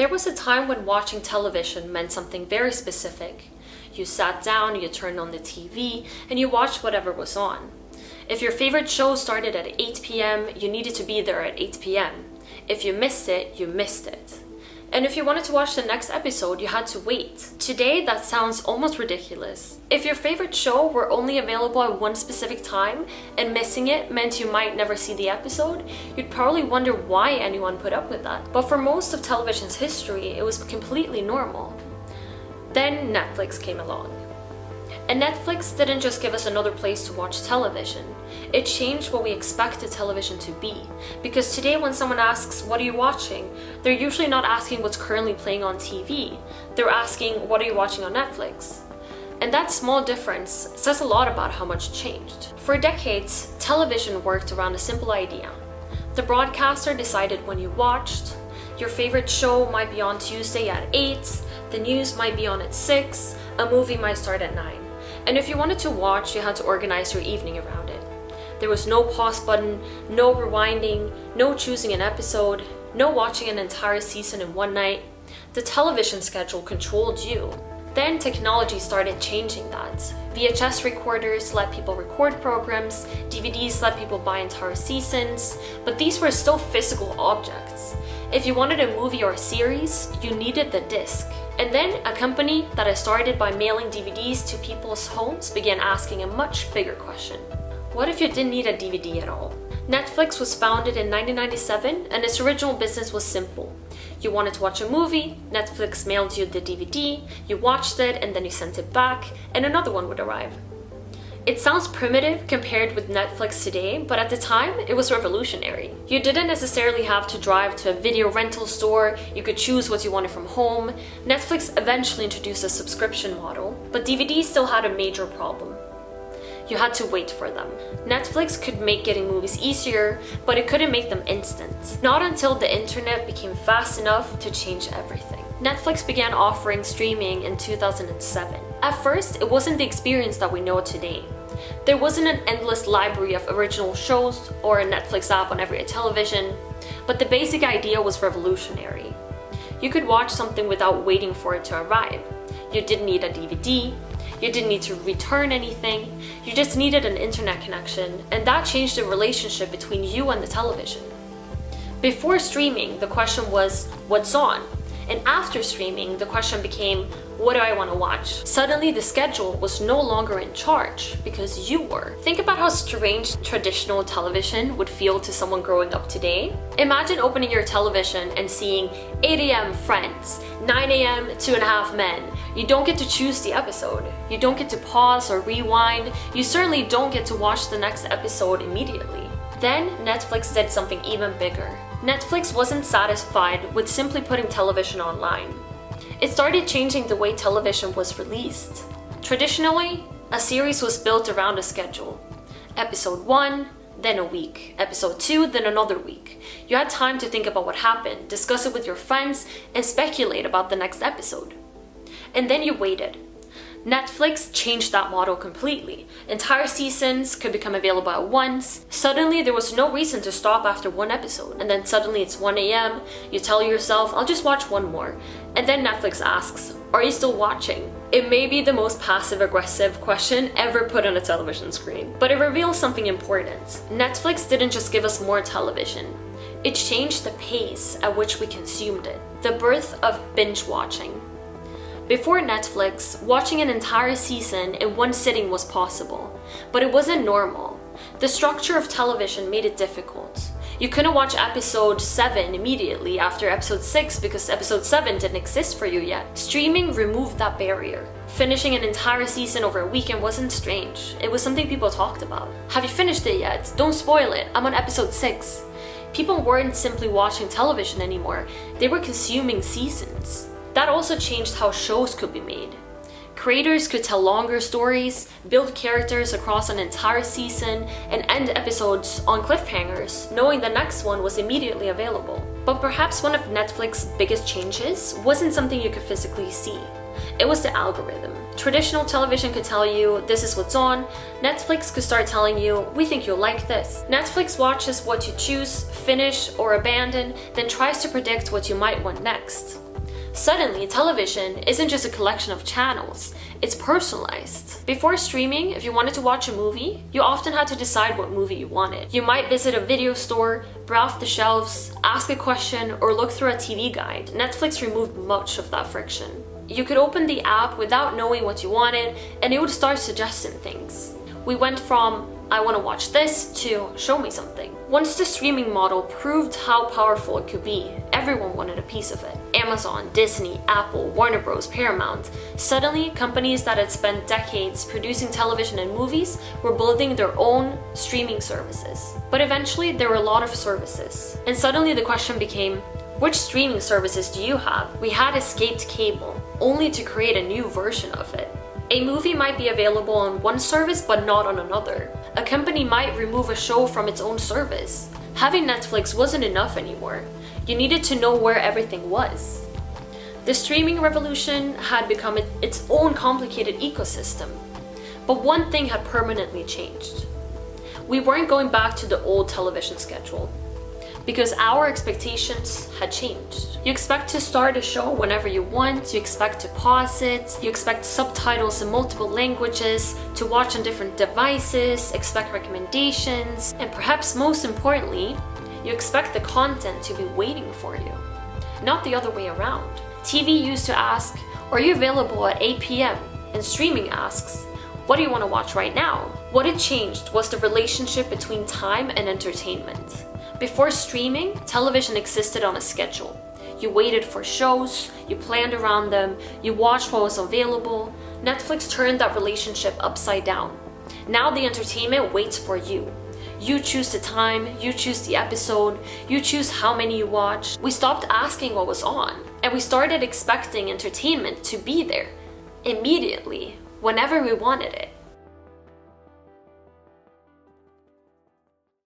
There was a time when watching television meant something very specific. You sat down, you turned on the TV, and you watched whatever was on. If your favorite show started at 8 p.m., you needed to be there at 8 p.m. If you missed it, you missed it. And if you wanted to watch the next episode, you had to wait. Today, that sounds almost ridiculous. If your favorite show were only available at one specific time and missing it meant you might never see the episode, you'd probably wonder why anyone put up with that. But for most of television's history, it was completely normal. Then Netflix came along. And Netflix didn't just give us another place to watch television. It changed what we expected television to be. Because today when someone asks, "What are you watching?" they're usually not asking what's currently playing on TV. They're asking, "What are you watching on Netflix?" And that small difference says a lot about how much changed. For decades, television worked around a simple idea. The broadcaster decided when you watched. Your favorite show might be on Tuesday at 8, the news might be on at 6, a movie might start at 9. And if you wanted to watch, you had to organize your evening around it. There was no pause button, no rewinding, no choosing an episode, no watching an entire season in one night. The television schedule controlled you. Then technology started changing that. VHS recorders let people record programs, DVDs let people buy entire seasons, but these were still physical objects. If you wanted a movie or a series, you needed the disc. And then a company that had started by mailing DVDs to people's homes began asking a much bigger question. What if you didn't need a DVD at all? Netflix was founded in 1997 and its original business was simple. You wanted to watch a movie, Netflix mailed you the DVD, you watched it and then you sent it back, and another one would arrive. It sounds primitive compared with Netflix today, but at the time, it was revolutionary. You didn't necessarily have to drive to a video rental store, you could choose what you wanted from home. Netflix eventually introduced a subscription model, but DVDs still had a major problem. You had to wait for them. Netflix could make getting movies easier, but it couldn't make them instant. Not until the internet became fast enough to change everything. Netflix began offering streaming in 2007. At first, it wasn't the experience that we know today. There wasn't an endless library of original shows or a Netflix app on every television, but the basic idea was revolutionary. You could watch something without waiting for it to arrive. You didn't need a DVD, you didn't need to return anything, you just needed an internet connection, and that changed the relationship between you and the television. Before streaming, the question was, what's on? And after streaming, the question became, what do I want to watch? Suddenly, the schedule was no longer in charge because you were. Think about how strange traditional television would feel to someone growing up today. Imagine opening your television and seeing 8 a.m. Friends, 9 a.m. 2.5 Men. You don't get to choose the episode. You don't get to pause or rewind. You certainly don't get to watch the next episode immediately. Then Netflix did something even bigger. Netflix wasn't satisfied with simply putting television online. It started changing the way television was released. Traditionally, a series was built around a schedule. Episode 1, then a week. Episode 2, then another week. You had time to think about what happened, discuss it with your friends, and speculate about the next episode. And then you waited. Netflix changed that model completely. Entire seasons could become available at once. Suddenly, there was no reason to stop after one episode. And then suddenly it's 1 a.m. You tell yourself, I'll just watch one more. And then Netflix asks, are you still watching? It may be the most passive-aggressive question ever put on a television screen, but it reveals something important. Netflix didn't just give us more television. It changed the pace at which we consumed it. The birth of binge-watching. Before Netflix, watching an entire season in one sitting was possible, but it wasn't normal. The structure of television made it difficult. You couldn't watch episode 7 immediately after episode 6 because episode 7 didn't exist for you yet. Streaming removed that barrier. Finishing an entire season over a weekend wasn't strange. It was something people talked about. Have you finished it yet? Don't spoil it. I'm on episode 6. People weren't simply watching television anymore. They were consuming seasons. That also changed how shows could be made. Creators could tell longer stories, build characters across an entire season, and end episodes on cliffhangers, knowing the next one was immediately available. But perhaps one of Netflix's biggest changes wasn't something you could physically see. It was the algorithm. Traditional television could tell you, this is what's on. Netflix could start telling you, we think you'll like this. Netflix watches what you choose, finish, or abandon, then tries to predict what you might want next. Suddenly, television isn't just a collection of channels, it's personalized. Before streaming, if you wanted to watch a movie, you often had to decide what movie you wanted. You might visit a video store, browse the shelves, ask a question, or look through a TV guide. Netflix removed much of that friction. You could open the app without knowing what you wanted, and it would start suggesting things. We went from, I want to watch this, to show me something. Once the streaming model proved how powerful it could be, everyone wanted a piece of it. Amazon, Disney, Apple, Warner Bros., Paramount. Suddenly, companies that had spent decades producing television and movies were building their own streaming services. But eventually, there were a lot of services. And suddenly the question became, which streaming services do you have? We had escaped cable, only to create a new version of it. A movie might be available on one service but not on another. A company might remove a show from its own service. Having Netflix wasn't enough anymore. You needed to know where everything was. The streaming revolution had become its own complicated ecosystem. But one thing had permanently changed. We weren't going back to the old television schedule, because our expectations had changed. You expect to start a show whenever you want, you expect to pause it, you expect subtitles in multiple languages, to watch on different devices, expect recommendations, and perhaps most importantly, you expect the content to be waiting for you, not the other way around. TV used to ask, are you available at 8 p.m? And streaming asks, what do you want to watch right now? What had changed was the relationship between time and entertainment. Before streaming, television existed on a schedule. You waited for shows, you planned around them, you watched what was available. Netflix turned that relationship upside down. Now the entertainment waits for you. You choose the time, you choose the episode, you choose how many you watch. We stopped asking what was on, and we started expecting entertainment to be there, immediately, whenever we wanted it.